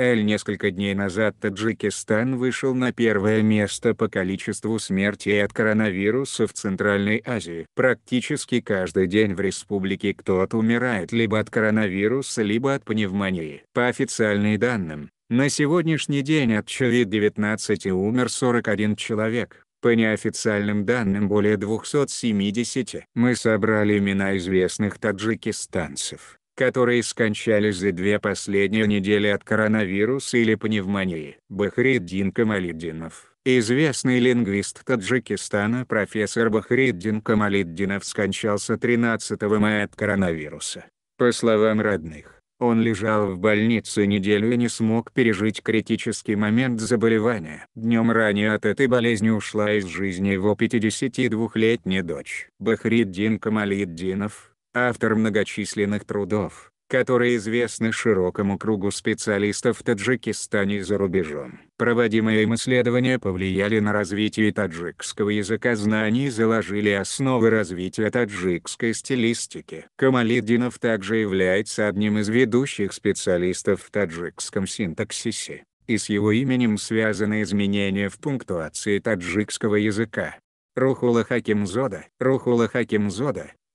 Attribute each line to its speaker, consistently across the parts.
Speaker 1: Несколько дней назад Таджикистан вышел на первое место по количеству смертей от коронавируса в Центральной Азии. Практически каждый день в республике кто-то умирает либо от коронавируса, либо от пневмонии. По официальным данным, на сегодняшний день от COVID-19 умер 41 человек. По неофициальным данным более 270. Мы собрали имена известных таджикистанцев, которые скончались за 2 последние недели от коронавируса или пневмонии. Бахриддин Камалиддинов, известный лингвист Таджикистана. Профессор Бахриддин Камалиддинов скончался 13 мая от коронавируса. По словам родных, он лежал в больнице неделю и не смог пережить критический момент заболевания. Днем ранее от этой болезни ушла из жизни его 52-летняя дочь. Бахриддин Камалиддинов, автор многочисленных трудов, которые известны широкому кругу специалистов в Таджикистане и за рубежом. Проводимые им исследования повлияли на развитие таджикского языка, знаний и заложили основы развития таджикской стилистики. Камалиддинов также является одним из ведущих специалистов в таджикском синтаксисе, и с его именем связаны изменения в пунктуации таджикского языка. Рухулла Хакимзода,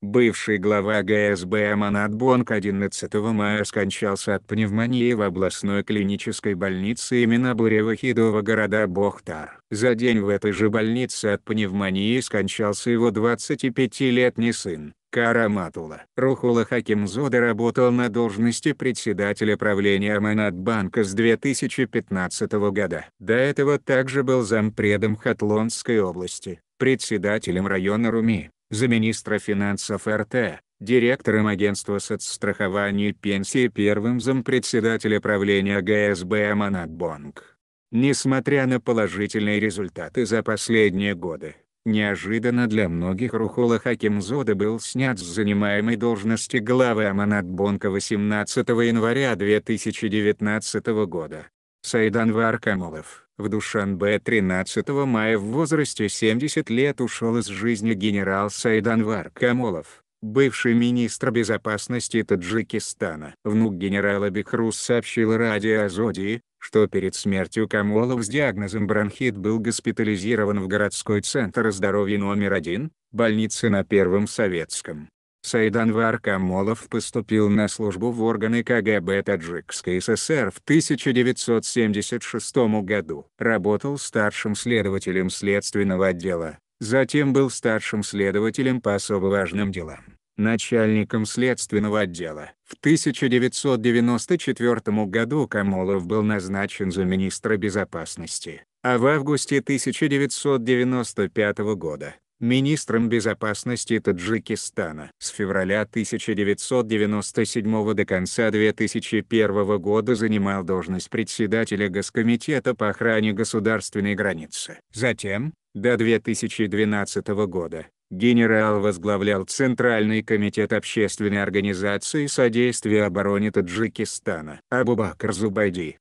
Speaker 1: бывший глава ГСБ Аманат Бонг, 11 мая скончался от пневмонии в областной клинической больнице имени Абуре Вахидова города Бохтар. За день в этой же больнице от пневмонии скончался его 25-летний сын, Караматулла. Рухулла Хакимзода работал на должности председателя правления Аманат-банка с 2015 года. До этого также был зампредом Хатлонской области, председателем района Руми, замминистра финансов РТ, директором агентства соцстрахования и пенсии, первым зампредседателя правления ГСБ Аманат-банк. Несмотря на положительные результаты за последние годы, неожиданно для многих Рухулла Хакимзода был снят с занимаемой должности главы Аманат-банка 18 января 2019 года. Сайданвар Камолов, в Душанбе 13 мая в возрасте 70 лет ушел из жизни генерал Сайданвар Камолов, бывший министр безопасности Таджикистана. Внук генерала Бехрус сообщил радио Азоди, что перед смертью Камолов с диагнозом бронхит был госпитализирован в городской центр здоровья номер 1, больницы на Первом Советском. Сайданвар Камолов поступил на службу в органы КГБ Таджикской ССР в 1976 году. Работал старшим следователем следственного отдела, затем был старшим следователем по особо важным делам, начальником следственного отдела. В 1994 году Камолов был назначен замминистра безопасности, а в августе 1995 года министром безопасности Таджикистана. С февраля 1997 до конца 2001 года занимал должность председателя Госкомитета по охране государственной границы. Затем, до 2012 года, генерал возглавлял Центральный комитет общественной организации содействия обороне Таджикистана. Абубакр Зубайди,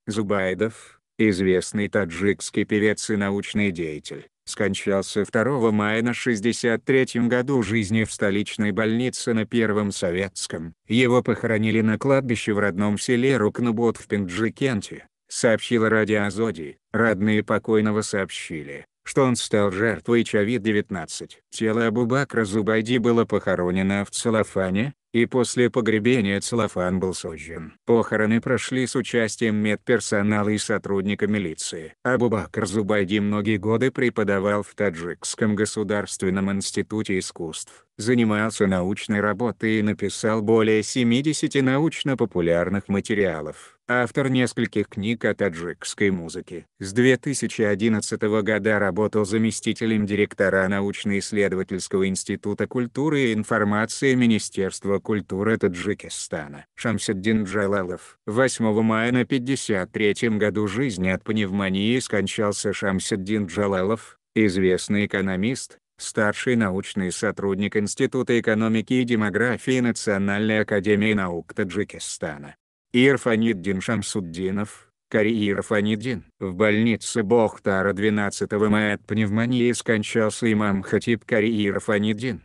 Speaker 1: Зубайдов, известный таджикский певец и научный деятель, скончался 2 мая на 63-м году жизни в столичной больнице на Первом Советском. Его похоронили на кладбище в родном селе Рукнубот в Пенджикенте, сообщила радио Азоди. Родные покойного сообщили, что он стал жертвой COVID-19. Тело Абубакра Зубайди было похоронено в целлофане, и после погребения целлофан был сожжен. Похороны прошли с участием медперсонала и сотрудника милиции. Абубакр Зубайди многие годы преподавал в Таджикском государственном институте искусств, занимался научной работой и написал более 70 научно-популярных материалов. Автор нескольких книг о таджикской музыке. С 2011 года работал заместителем директора научно-исследовательского института культуры и информации Министерства культуры Таджикистана. Шамсиддин Джалалов. 8 мая на 53-м году жизни от пневмонии скончался Шамсиддин Джалалов, известный экономист, старший научный сотрудник Института экономики и демографии Национальной академии наук Таджикистана. Ирфаниддин Шамсуддинов, Кари Ирфаниддин. В больнице Бохтара 12 мая от пневмонии скончался имам-хатиб Кари Ирфаниддин.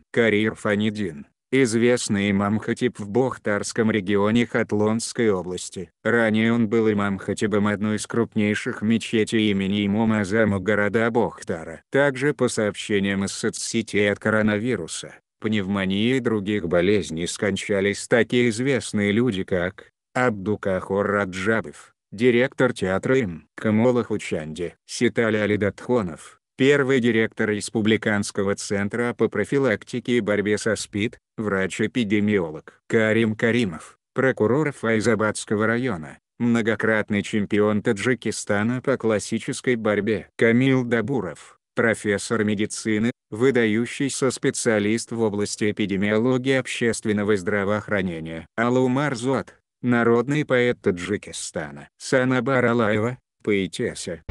Speaker 1: известный имам Хатиб в Бохтарском регионе Хатлонской области. Ранее он был имам-хатибом одной из крупнейших мечетей имени имама Азама города Бохтара. Также по сообщениям из соцсетей от коронавируса, пневмонии и других болезней скончались такие известные люди, как Абдукахор Раджабов, директор театра им. Камола Хучанди, Ситали Алидатхонов, первый директор Республиканского центра по профилактике и борьбе со СПИД, врач-эпидемиолог. Карим Каримов, прокурор Файзабадского района, многократный чемпион Таджикистана по классической борьбе. Камил Дабуров, профессор медицины, выдающийся специалист в области эпидемиологии и общественного здравоохранения. Алумар Зот, народный поэт Таджикистана. Санабар Алаева, поэтесса.